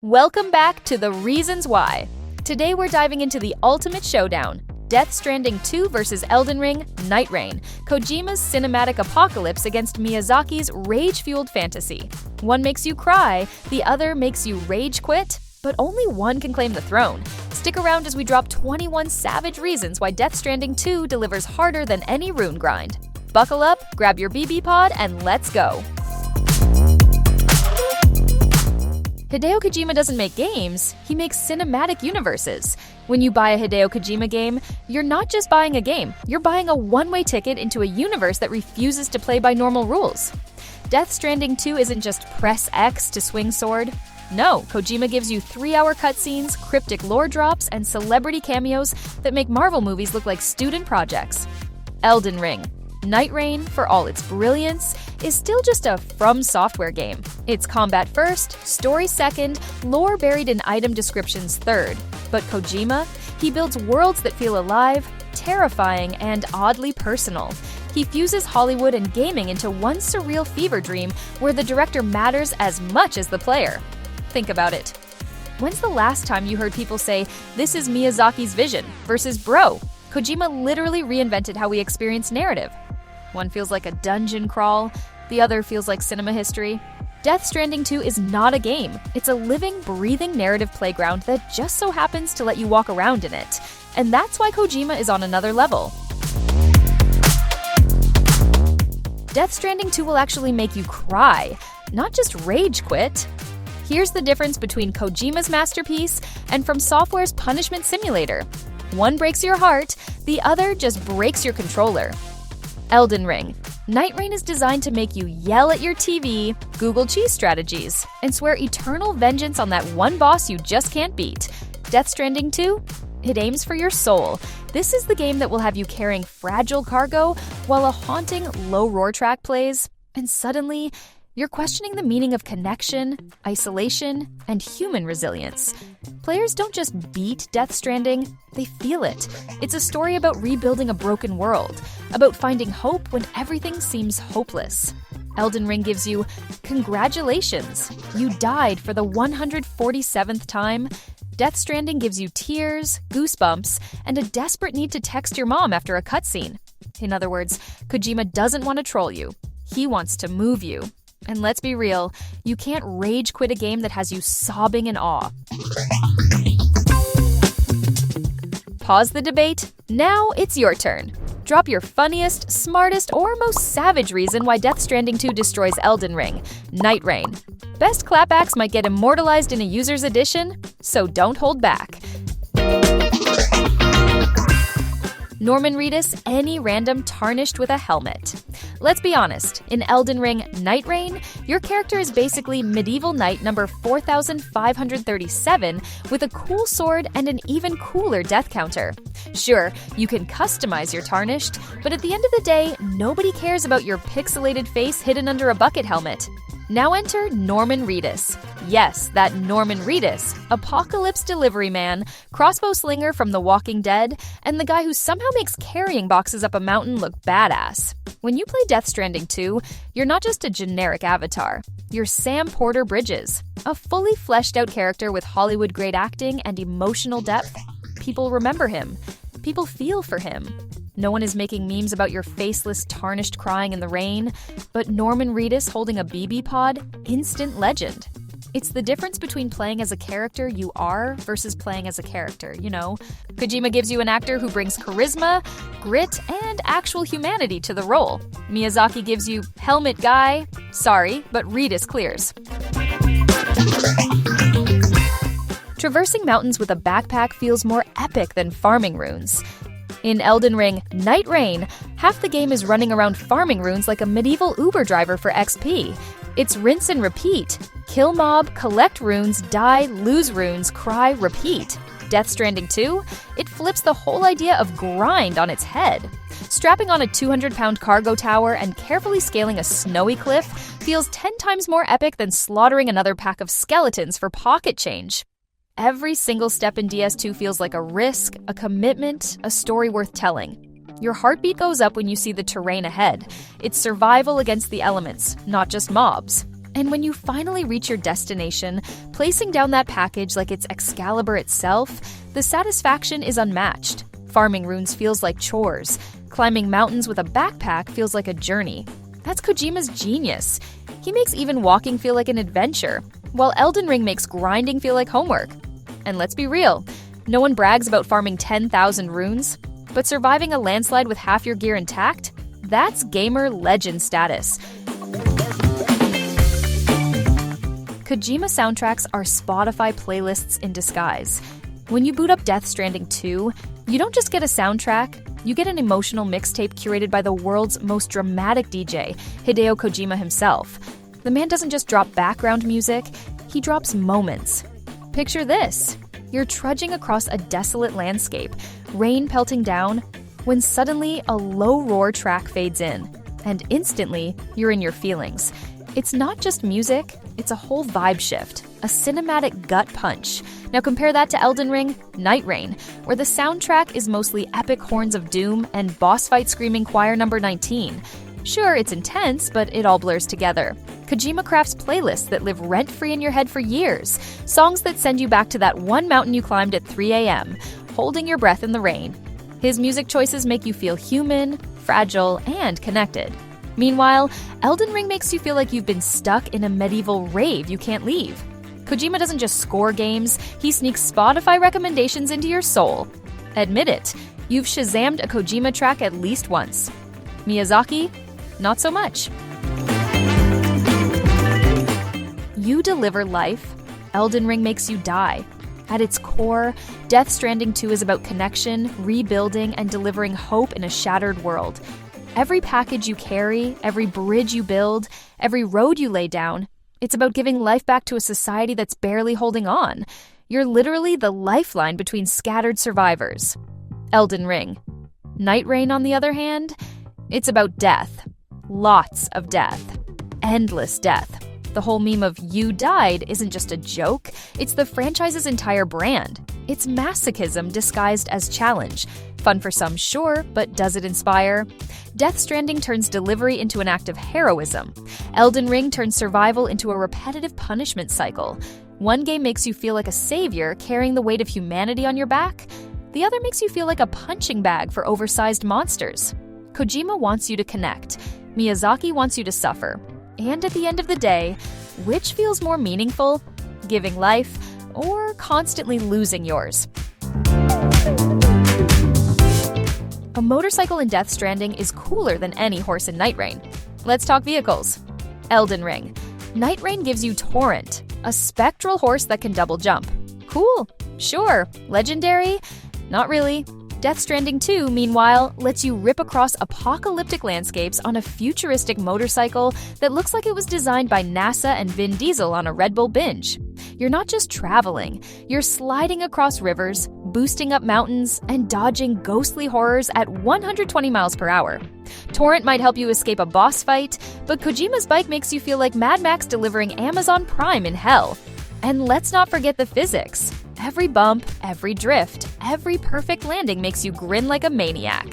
Welcome back to The Reasons Why. Today we're diving into the ultimate showdown, Death Stranding 2 vs. Elden Ring Nightreign, Kojima's cinematic apocalypse against Miyazaki's rage-fueled fantasy. One makes you cry, the other makes you rage quit, but only one can claim the throne. Stick around as we drop 21 savage reasons why Death Stranding 2 delivers harder than any rune grind. Buckle up, grab your BB pod, and let's go! Hideo Kojima doesn't make games, he makes cinematic universes. When you buy a Hideo Kojima game, you're not just buying a game, you're buying a one-way ticket into a universe that refuses to play by normal rules. Death Stranding 2 isn't just press X to swing sword. No, Kojima gives you 3-hour cutscenes, cryptic lore drops, and celebrity cameos that make Marvel movies look like student projects. Elden Ring Nightreign, for all its brilliance, is still just a From Software game. It's combat first, story second, lore buried in item descriptions third. But Kojima, he builds worlds that feel alive, terrifying, and oddly personal. He fuses Hollywood and gaming into one surreal fever dream where the director matters as much as the player. Think about it. When's the last time you heard people say, "This is Miyazaki's vision," versus "Bro"? Kojima literally reinvented how we experience narrative. One feels like a dungeon crawl, the other feels like cinema history. Death Stranding 2 is not a game. It's a living, breathing narrative playground that just so happens to let you walk around in it. And that's why Kojima is on another level. Death Stranding 2 will actually make you cry, not just rage quit. Here's the difference between Kojima's masterpiece and From Software's punishment simulator. One breaks your heart, the other just breaks your controller. Elden Ring Nightreign is designed to make you yell at your TV, Google cheese strategies, and swear eternal vengeance on that one boss you just can't beat. Death Stranding 2? It aims for your soul. This is the game that will have you carrying fragile cargo while a haunting low roar track plays, and suddenly, you're questioning the meaning of connection, isolation, and human resilience. Players don't just beat Death Stranding, they feel it. It's a story about rebuilding a broken world, about finding hope when everything seems hopeless. Elden Ring gives you, congratulations, you died for the 147th time. Death Stranding gives you tears, goosebumps, and a desperate need to text your mom after a cutscene. In other words, Kojima doesn't want to troll you. He wants to move you. And let's be real, you can't rage quit a game that has you sobbing in awe. Pause the debate. Now it's your turn. Drop your funniest, smartest, or most savage reason why Death Stranding 2 destroys Elden Ring Nightreign. Best clapbacks might get immortalized in a user's edition, so don't hold back. Norman Reedus, any random tarnished with a helmet. Let's be honest, in Elden Ring Nightreign, your character is basically medieval knight number 4537 with a cool sword and an even cooler death counter. Sure, you can customize your tarnished, but at the end of the day, nobody cares about your pixelated face hidden under a bucket helmet. Now enter Norman Reedus. Yes, that Norman Reedus, apocalypse delivery man, crossbow slinger from The Walking Dead, and the guy who somehow makes carrying boxes up a mountain look badass. When you play Death Stranding 2, you're not just a generic avatar. You're Sam Porter Bridges, a fully fleshed out character with Hollywood-grade acting and emotional depth. People remember him. People feel for him. No one is making memes about your faceless, tarnished crying in the rain, but Norman Reedus holding a BB pod, instant legend. It's the difference between playing as a character you are versus playing as a character, you know? Kojima gives you an actor who brings charisma, grit, and actual humanity to the role. Miyazaki gives you helmet guy. Sorry, but Reedus clears. Traversing mountains with a backpack feels more epic than farming runes. In Elden Ring Nightreign, half the game is running around farming runes like a medieval Uber driver for XP. It's rinse and repeat. Kill mob, collect runes, die, lose runes, cry, repeat. Death Stranding 2? It flips the whole idea of grind on its head. Strapping on a 200-pound cargo tower and carefully scaling a snowy cliff feels 10 times more epic than slaughtering another pack of skeletons for pocket change. Every single step in DS2 feels like a risk, a commitment, a story worth telling. Your heartbeat goes up when you see the terrain ahead. It's survival against the elements, not just mobs. And when you finally reach your destination, placing down that package like it's Excalibur itself, the satisfaction is unmatched. Farming runes feels like chores. Climbing mountains with a backpack feels like a journey. That's Kojima's genius. He makes even walking feel like an adventure, while Elden Ring makes grinding feel like homework. And let's be real, no one brags about farming 10,000 runes, but surviving a landslide with half your gear intact? That's gamer legend status. Kojima soundtracks are Spotify playlists in disguise. When you boot up Death Stranding 2, you don't just get a soundtrack, you get an emotional mixtape curated by the world's most dramatic DJ, Hideo Kojima himself. The man doesn't just drop background music, he drops moments. Picture this. You're trudging across a desolate landscape, rain pelting down, when suddenly a low roar track fades in, and instantly you're in your feelings. It's not just music, it's a whole vibe shift, a cinematic gut punch. Now compare that to Elden Ring Nightreign, where the soundtrack is mostly epic horns of doom and boss fight screaming choir number 19. Sure, it's intense, but it all blurs together. Kojima crafts playlists that live rent-free in your head for years, songs that send you back to that one mountain you climbed at 3 a.m., holding your breath in the rain. His music choices make you feel human, fragile, and connected. Meanwhile, Elden Ring makes you feel like you've been stuck in a medieval rave you can't leave. Kojima doesn't just score games, he sneaks Spotify recommendations into your soul. Admit it, you've Shazammed a Kojima track at least once. Miyazaki? Not so much. You deliver life, Elden Ring makes you die. At its core, Death Stranding 2 is about connection, rebuilding, and delivering hope in a shattered world. Every package you carry, every bridge you build, every road you lay down, it's about giving life back to a society that's barely holding on. You're literally the lifeline between scattered survivors. Elden Ring. Nightreign, on the other hand, it's about death. Lots of death. Endless death. The whole meme of "you died" isn't just a joke, it's the franchise's entire brand. It's masochism disguised as challenge. Fun for some, sure, but does it inspire? Death Stranding turns delivery into an act of heroism. Elden Ring turns survival into a repetitive punishment cycle. One game makes you feel like a savior carrying the weight of humanity on your back. The other makes you feel like a punching bag for oversized monsters. Kojima wants you to connect. Miyazaki wants you to suffer. And at the end of the day, which feels more meaningful? Giving life or constantly losing yours? A motorcycle in Death Stranding is cooler than any horse in Nightreign. Let's talk vehicles. Elden Ring. Nightreign gives you Torrent, a spectral horse that can double jump. Cool, sure. Legendary? Not really. Death Stranding 2, meanwhile, lets you rip across apocalyptic landscapes on a futuristic motorcycle that looks like it was designed by NASA and Vin Diesel on a Red Bull binge. You're not just traveling, you're sliding across rivers, boosting up mountains, and dodging ghostly horrors at 120 miles per hour. Torrent might help you escape a boss fight, but Kojima's bike makes you feel like Mad Max delivering Amazon Prime in hell. And let's not forget the physics. Every bump, every drift, every perfect landing makes you grin like a maniac.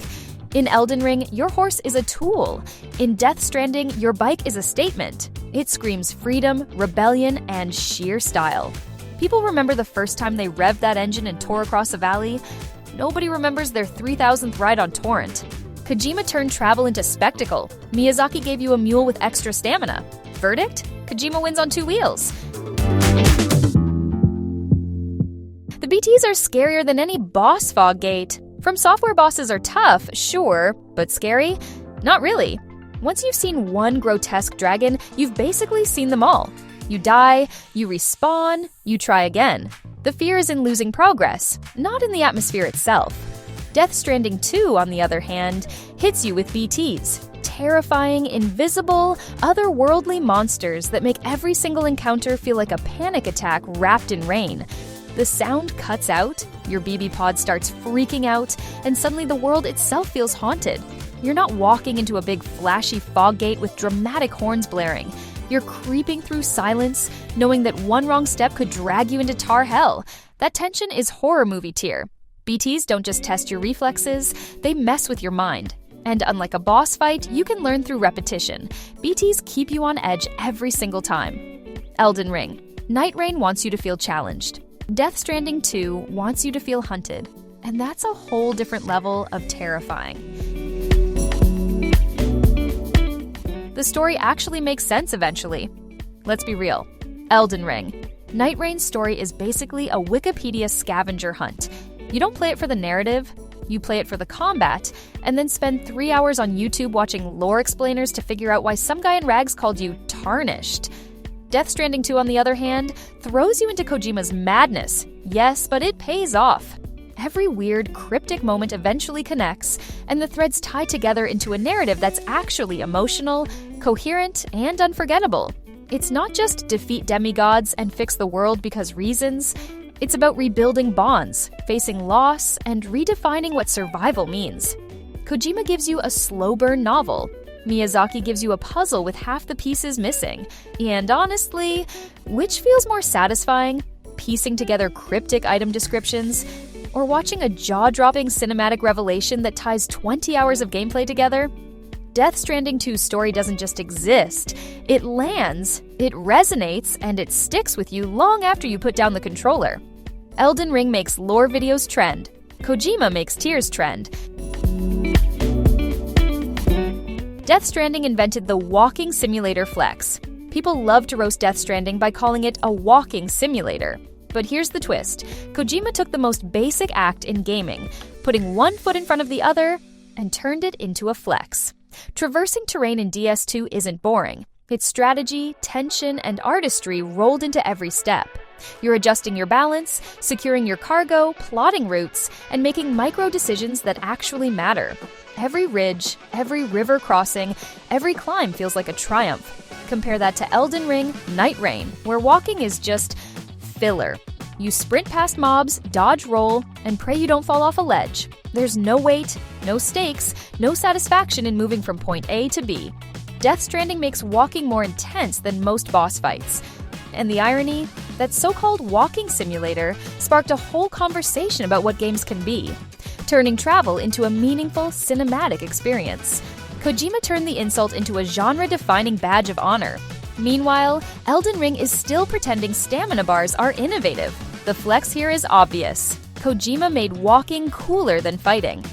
In Elden Ring, your horse is a tool. In Death Stranding, your bike is a statement. It screams freedom, rebellion, and sheer style. People remember the first time they revved that engine and tore across a valley. Nobody remembers their 3,000th ride on Torrent. Kojima turned travel into spectacle. Miyazaki gave you a mule with extra stamina. Verdict? Kojima wins on 2 wheels. The BTs are scarier than any boss fog gate. From Software bosses are tough, sure, but scary? Not really. Once you've seen one grotesque dragon, you've basically seen them all. You die, you respawn, you try again. The fear is in losing progress, not in the atmosphere itself. Death Stranding 2, on the other hand, hits you with BTs. Terrifying, invisible, otherworldly monsters that make every single encounter feel like a panic attack wrapped in rain. The sound cuts out, your BB pod starts freaking out, and suddenly the world itself feels haunted. You're not walking into a big flashy fog gate with dramatic horns blaring. You're creeping through silence, knowing that one wrong step could drag you into tar hell. That tension is horror movie tier. BTs don't just test your reflexes, they mess with your mind. And unlike a boss fight, you can learn through repetition. BTs keep you on edge every single time. Elden Ring Nightreign wants you to feel challenged. Death Stranding 2 wants you to feel hunted. And that's a whole different level of terrifying. The story actually makes sense eventually. Let's be real. Elden Ring Nightreign's story is basically a Wikipedia scavenger hunt. You don't play it for the narrative, you play it for the combat, and then spend 3 hours on YouTube watching lore explainers to figure out why some guy in rags called you tarnished. Death Stranding 2, on the other hand, throws you into Kojima's madness. Yes, but it pays off. Every weird, cryptic moment eventually connects, and the threads tie together into a narrative that's actually emotional, coherent, and unforgettable. It's not just defeat demigods and fix the world because reasons. It's about rebuilding bonds, facing loss, and redefining what survival means. Kojima gives you a slow-burn novel. Miyazaki gives you a puzzle with half the pieces missing. And honestly, which feels more satisfying? Piecing together cryptic item descriptions, or watching a jaw-dropping cinematic revelation that ties 20 hours of gameplay together? Death Stranding 2's story doesn't just exist. It lands, it resonates, and it sticks with you long after you put down the controller. Elden Ring makes lore videos trend. Kojima makes tears trend. Death Stranding invented the walking simulator flex. People love to roast Death Stranding by calling it a walking simulator. But here's the twist. Kojima took the most basic act in gaming, putting one foot in front of the other, and turned it into a flex. Traversing terrain in DS2 isn't boring. It's strategy, tension, and artistry rolled into every step. You're adjusting your balance, securing your cargo, plotting routes, and making micro decisions that actually matter. Every ridge, every river crossing, every climb feels like a triumph. Compare that to Elden Ring Nightreign, where walking is just filler. You sprint past mobs, dodge roll, and pray you don't fall off a ledge. There's no weight, no stakes, no satisfaction in moving from point A to B. Death Stranding makes walking more intense than most boss fights. And the irony? That so-called walking simulator sparked a whole conversation about what games can be, turning travel into a meaningful cinematic experience. Kojima turned the insult into a genre-defining badge of honor. Meanwhile, Elden Ring is still pretending stamina bars are innovative. The flex here is obvious. Kojima made walking cooler than fighting.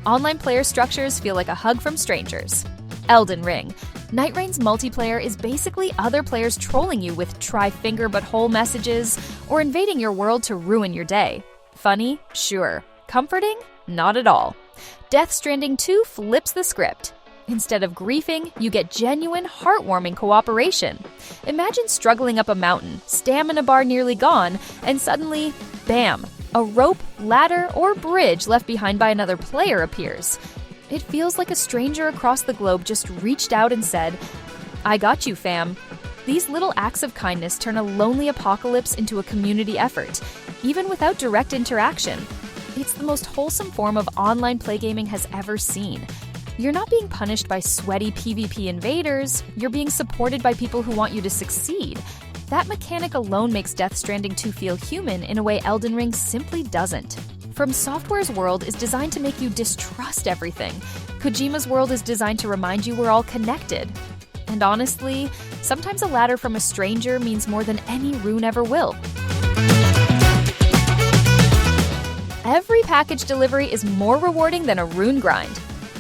Online player structures feel like a hug from strangers. Elden Ring Nightreign's multiplayer is basically other players trolling you with try finger but hole messages or invading your world to ruin your day. Funny? Sure. Comforting? Not at all. Death Stranding 2 flips the script. Instead of griefing, you get genuine, heartwarming cooperation. Imagine struggling up a mountain, stamina bar nearly gone, and suddenly, bam, a rope, ladder, or bridge left behind by another player appears. It feels like a stranger across the globe just reached out and said, "I got you, fam." These little acts of kindness turn a lonely apocalypse into a community effort, even without direct interaction. It's the most wholesome form of online play gaming has ever seen. You're not being punished by sweaty PvP invaders, you're being supported by people who want you to succeed. That mechanic alone makes Death Stranding 2 feel human in a way Elden Ring simply doesn't. From Software's world is designed to make you distrust everything. Kojima's world is designed to remind you we're all connected. And honestly, sometimes a ladder from a stranger means more than any rune ever will. Every package delivery is more rewarding than a rune grind.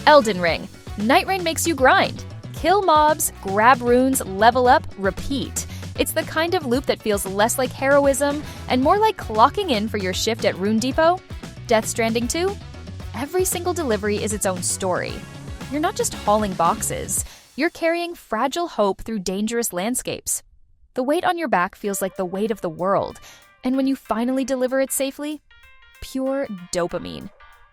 Elden Ring Nightreign makes you grind. Kill mobs, grab runes, level up, repeat. It's the kind of loop that feels less like heroism and more like clocking in for your shift at Rune Depot. Death Stranding 2? Every single delivery is its own story. You're not just hauling boxes. You're carrying fragile hope through dangerous landscapes. The weight on your back feels like the weight of the world. And when you finally deliver it safely, pure dopamine.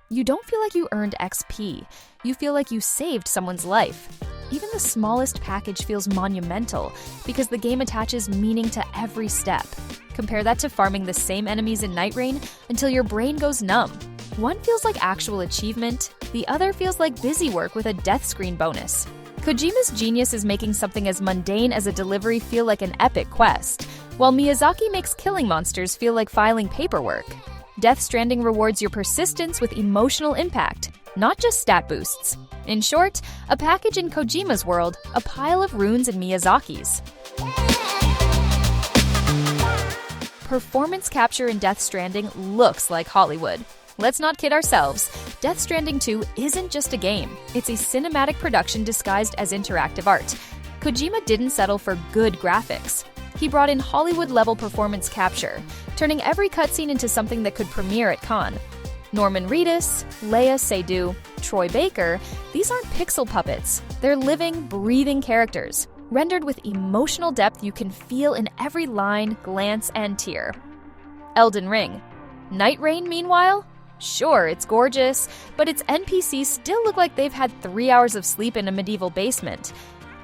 You don't feel like you earned XP. You feel like you saved someone's life. Even the smallest package feels monumental because the game attaches meaning to every step. Compare that to farming the same enemies in Nightreign until your brain goes numb. One feels like actual achievement, the other feels like busy work with a death screen bonus. Kojima's genius is making something as mundane as a delivery feel like an epic quest, while Miyazaki makes killing monsters feel like filing paperwork. Death Stranding rewards your persistence with emotional impact, not just stat boosts. In short, a package in Kojima's world, a pile of runes in Miyazaki's. Performance capture in Death Stranding looks like Hollywood. Let's not kid ourselves. Death Stranding 2 isn't just a game. It's a cinematic production disguised as interactive art. Kojima didn't settle for good graphics. He brought in Hollywood-level performance capture, turning every cutscene into something that could premiere at Cannes. Norman Reedus, Léa Seydoux, Troy Baker, these aren't pixel puppets. They're living, breathing characters, rendered with emotional depth you can feel in every line, glance, and tear. Elden Ring Nightreign, meanwhile? Sure, it's gorgeous, but its NPCs still look like they've had 3 hours of sleep in a medieval basement.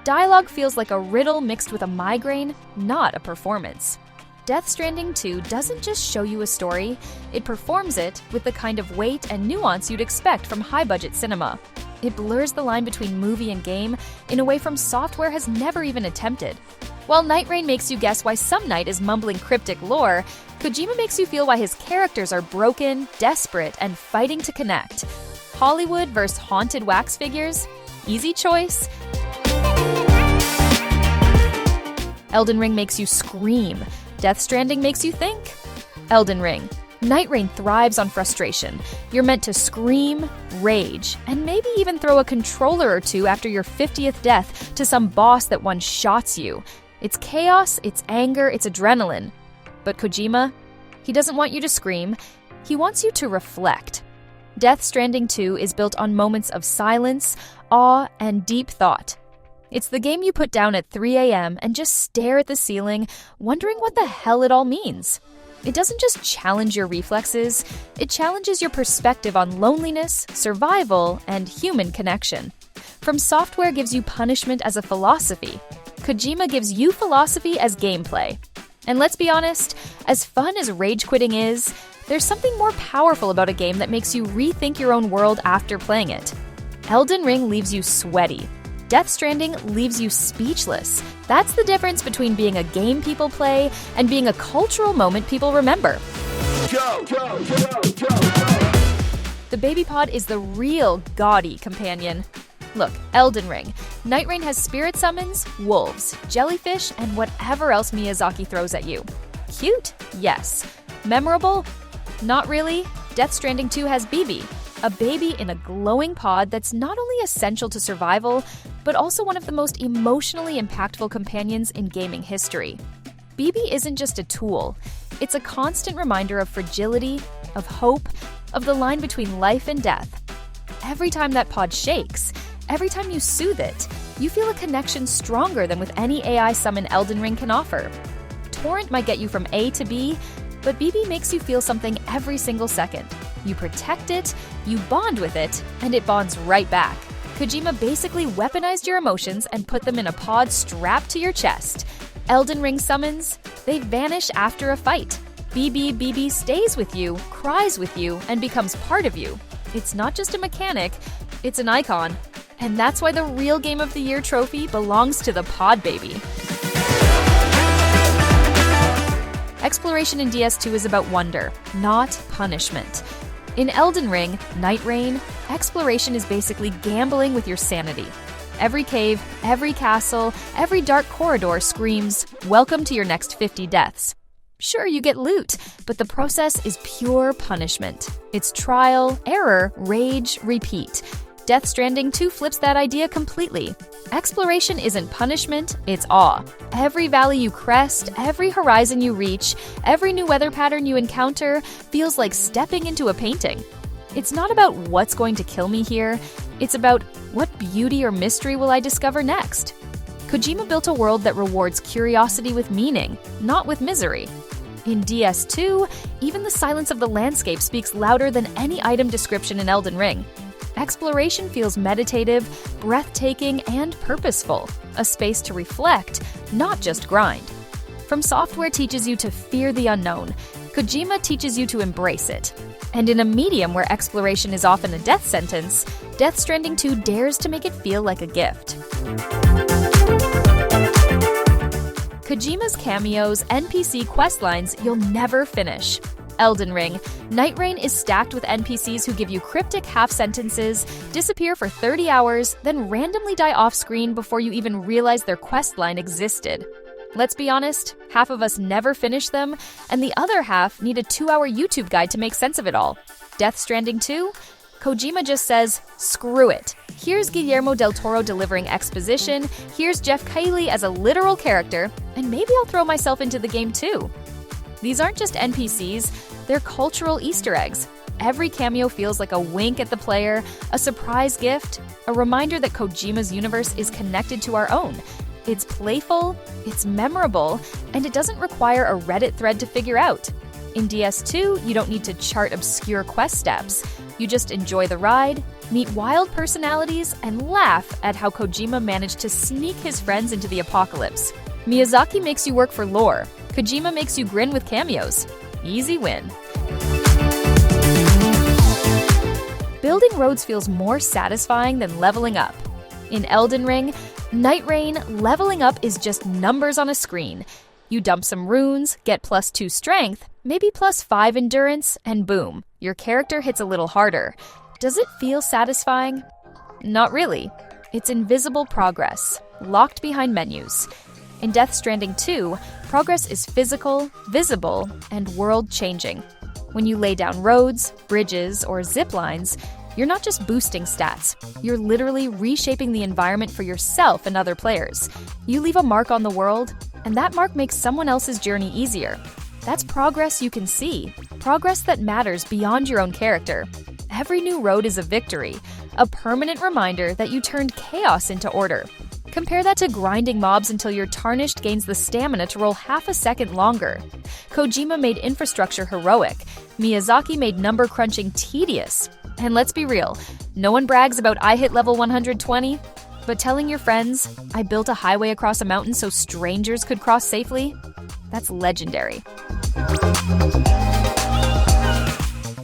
Dialogue feels like a riddle mixed with a migraine, not a performance. Death Stranding 2 doesn't just show you a story, it performs it with the kind of weight and nuance you'd expect from high-budget cinema. It blurs the line between movie and game in a way From Software has never even attempted. While Nightreign makes you guess why some knight is mumbling cryptic lore, Kojima makes you feel why his characters are broken, desperate, and fighting to connect. Hollywood versus haunted wax figures? Easy choice. Elden Ring makes you scream. Death Stranding makes you think. Elden Ring Nightreign thrives on frustration. You're meant to scream, rage, and maybe even throw a controller or two after your 50th death to some boss that one-shots you. It's chaos, it's anger, it's adrenaline. But Kojima, he doesn't want you to scream. He wants you to reflect. Death Stranding 2 is built on moments of silence, awe, and deep thought. It's the game you put down at 3 a.m. and just stare at the ceiling, wondering what the hell it all means. It doesn't just challenge your reflexes, it challenges your perspective on loneliness, survival, and human connection. From Software gives you punishment as a philosophy. Kojima gives you philosophy as gameplay. And let's be honest, as fun as rage quitting is, there's something more powerful about a game that makes you rethink your own world after playing it. Elden Ring leaves you sweaty. Death Stranding leaves you speechless. That's the difference between being a game people play and being a cultural moment people remember. The baby pod is the real gaudy companion. Look, Elden Ring. Nightreign has spirit summons, wolves, jellyfish, and whatever else Miyazaki throws at you. Cute? Yes. Memorable? Not really. Death Stranding 2 has Bibi, a baby in a glowing pod that's not only essential to survival, but also one of the most emotionally impactful companions in gaming history. Bibi isn't just a tool. It's a constant reminder of fragility, of hope, of the line between life and death. Every time that pod shakes, every time you soothe it, you feel a connection stronger than with any AI summon Elden Ring can offer. Torrent might get you from A to B, but Bibi makes you feel something every single second. You protect it, you bond with it, and it bonds right back. Kojima basically weaponized your emotions and put them in a pod strapped to your chest. Elden Ring summons, they vanish after a fight. Bibi stays with you, cries with you, and becomes part of you. It's not just a mechanic, it's an icon. And that's why the real Game of the Year trophy belongs to the Pod Baby. Exploration in DS2 is about wonder, not punishment. In Elden Ring Nightreign, exploration is basically gambling with your sanity. Every cave, every castle, every dark corridor screams, "Welcome to your next 50 deaths." Sure, you get loot, but the process is pure punishment. It's trial, error, rage, repeat. Death Stranding 2 flips that idea completely. Exploration isn't punishment, it's awe. Every valley you crest, every horizon you reach, every new weather pattern you encounter feels like stepping into a painting. It's not about what's going to kill me here, it's about what beauty or mystery will I discover next. Kojima built a world that rewards curiosity with meaning, not with misery. In DS2, even the silence of the landscape speaks louder than any item description in Elden Ring. Exploration feels meditative, breathtaking, and purposeful, a space to reflect, not just grind. From Software teaches you to fear the unknown, Kojima teaches you to embrace it. And in a medium where exploration is often a death sentence, Death Stranding 2 dares to make it feel like a gift. Kojima's cameos, NPC questlines you'll never finish. Elden Ring Nightreign is stacked with NPCs who give you cryptic half-sentences, disappear for 30 hours, then randomly die off-screen before you even realize their questline existed. Let's be honest, half of us never finish them, and the other half need a 2-hour YouTube guide to make sense of it all. Death Stranding 2? Kojima just says, screw it. Here's Guillermo del Toro delivering exposition, here's Jeff Keighley as a literal character, and maybe I'll throw myself into the game too. These aren't just NPCs, they're cultural Easter eggs. Every cameo feels like a wink at the player, a surprise gift, a reminder that Kojima's universe is connected to our own. It's playful, it's memorable, and it doesn't require a Reddit thread to figure out. In DS2, you don't need to chart obscure quest steps. You just enjoy the ride, meet wild personalities, and laugh at how Kojima managed to sneak his friends into the apocalypse. Miyazaki makes you work for lore. Kojima makes you grin with cameos. Easy win. Building roads feels more satisfying than leveling up. In Elden Ring Nightreign, leveling up is just numbers on a screen. You dump some runes, get +2 strength, maybe +5 endurance, and boom, your character hits a little harder. Does it feel satisfying? Not really. It's invisible progress, locked behind menus. In Death Stranding 2, progress is physical, visible, and world-changing. When you lay down roads, bridges, or zip lines, you're not just boosting stats, you're literally reshaping the environment for yourself and other players. You leave a mark on the world, and that mark makes someone else's journey easier. That's progress you can see, progress that matters beyond your own character. Every new road is a victory, a permanent reminder that you turned chaos into order. Compare that to grinding mobs until your Tarnished gains the stamina to roll half a second longer. Kojima made infrastructure heroic, Miyazaki made number crunching tedious. And let's be real, no one brags about I hit level 120, but telling your friends, I built a highway across a mountain so strangers could cross safely, that's legendary.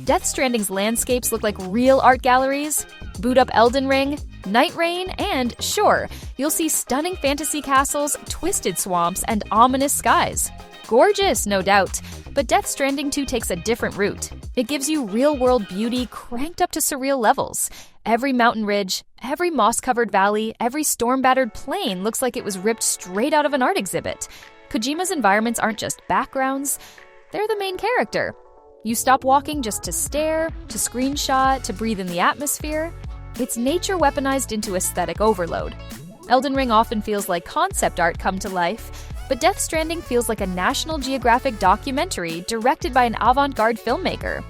Death Stranding's landscapes look like real art galleries. Boot up Elden Ring, Nightreign, and sure, you'll see stunning fantasy castles, twisted swamps, and ominous skies. Gorgeous, no doubt, but Death Stranding 2 takes a different route. It gives you real-world beauty cranked up to surreal levels. Every mountain ridge, every moss-covered valley, every storm-battered plain looks like it was ripped straight out of an art exhibit. Kojima's environments aren't just backgrounds, they're the main character. You stop walking just to stare, to screenshot, to breathe in the atmosphere. It's nature weaponized into aesthetic overload. Elden Ring often feels like concept art come to life, but Death Stranding feels like a National Geographic documentary directed by an avant-garde filmmaker.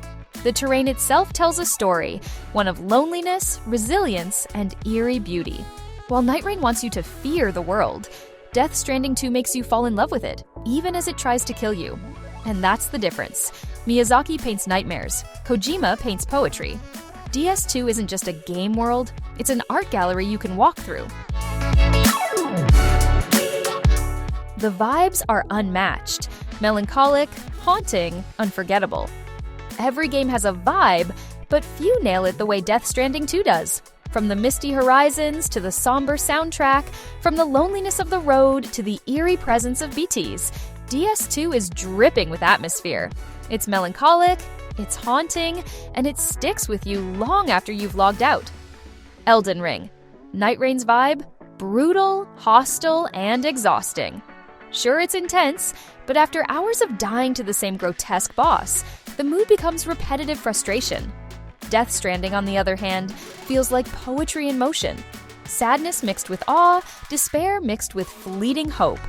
The terrain itself tells a story, one of loneliness, resilience, and eerie beauty. While Nightreign wants you to fear the world, Death Stranding 2 makes you fall in love with it, even as it tries to kill you. And that's the difference. Miyazaki paints nightmares, Kojima paints poetry. DS2 isn't just a game world, it's an art gallery you can walk through. The vibes are unmatched, melancholic, haunting, unforgettable. Every game has a vibe, but few nail it the way Death Stranding 2 does. From the misty horizons to the somber soundtrack, from the loneliness of the road to the eerie presence of BTs, DS2 is dripping with atmosphere. It's melancholic, it's haunting, and it sticks with you long after you've logged out. Elden Ring. Nightreign's vibe? Brutal, hostile, and exhausting. Sure, it's intense, but after hours of dying to the same grotesque boss, the mood becomes repetitive frustration. Death Stranding, on the other hand, feels like poetry in motion. Sadness mixed with awe, despair mixed with fleeting hope.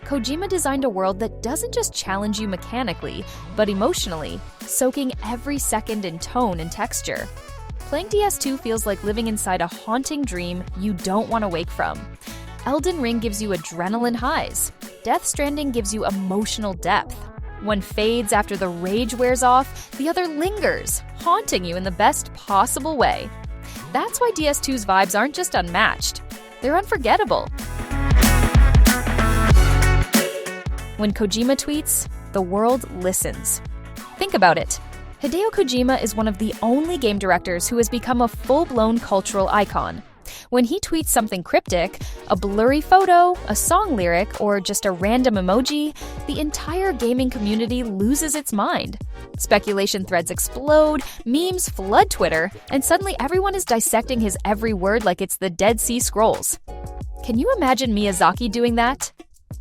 Kojima designed a world that doesn't just challenge you mechanically, but emotionally, soaking every second in tone and texture. Playing DS2 feels like living inside a haunting dream you don't want to wake from. Elden Ring gives you adrenaline highs. Death Stranding gives you emotional depth. One fades after the rage wears off, the other lingers, haunting you in the best possible way. That's why DS2's vibes aren't just unmatched, they're unforgettable. When Kojima tweets, the world listens. Think about it. Hideo Kojima is one of the only game directors who has become a full-blown cultural icon. When he tweets something cryptic, a blurry photo, a song lyric, or just a random emoji, the entire gaming community loses its mind. Speculation threads explode, memes flood Twitter, and suddenly everyone is dissecting his every word like it's the Dead Sea Scrolls. Can you imagine Miyazaki doing that?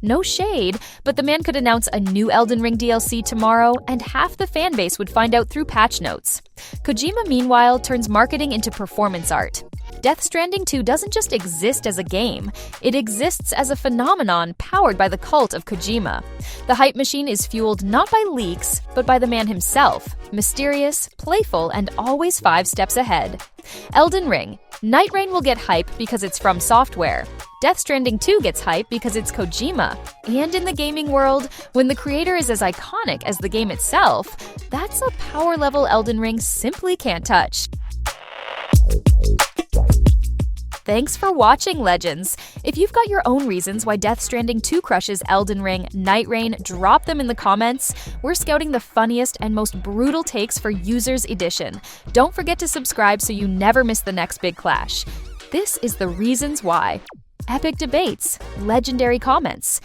No shade, but the man could announce a new Elden Ring DLC tomorrow, and half the fanbase would find out through patch notes. Kojima, meanwhile, turns marketing into performance art. Death Stranding 2 doesn't just exist as a game, it exists as a phenomenon powered by the cult of Kojima. The hype machine is fueled not by leaks, but by the man himself, mysterious, playful, and always 5 steps ahead. Elden Ring Nightreign will get hype because it's from software. Death Stranding 2 gets hype because it's Kojima. And in the gaming world, when the creator is as iconic as the game itself, that's a power level Elden Ring simply can't touch. Thanks for watching, Legends! If you've got your own reasons why Death Stranding 2 crushes Elden Ring Nightreign, drop them in the comments. We're scouting the funniest and most brutal takes for Users Edition. Don't forget to subscribe so you never miss the next big clash. This is the reasons why. Epic debates, legendary comments.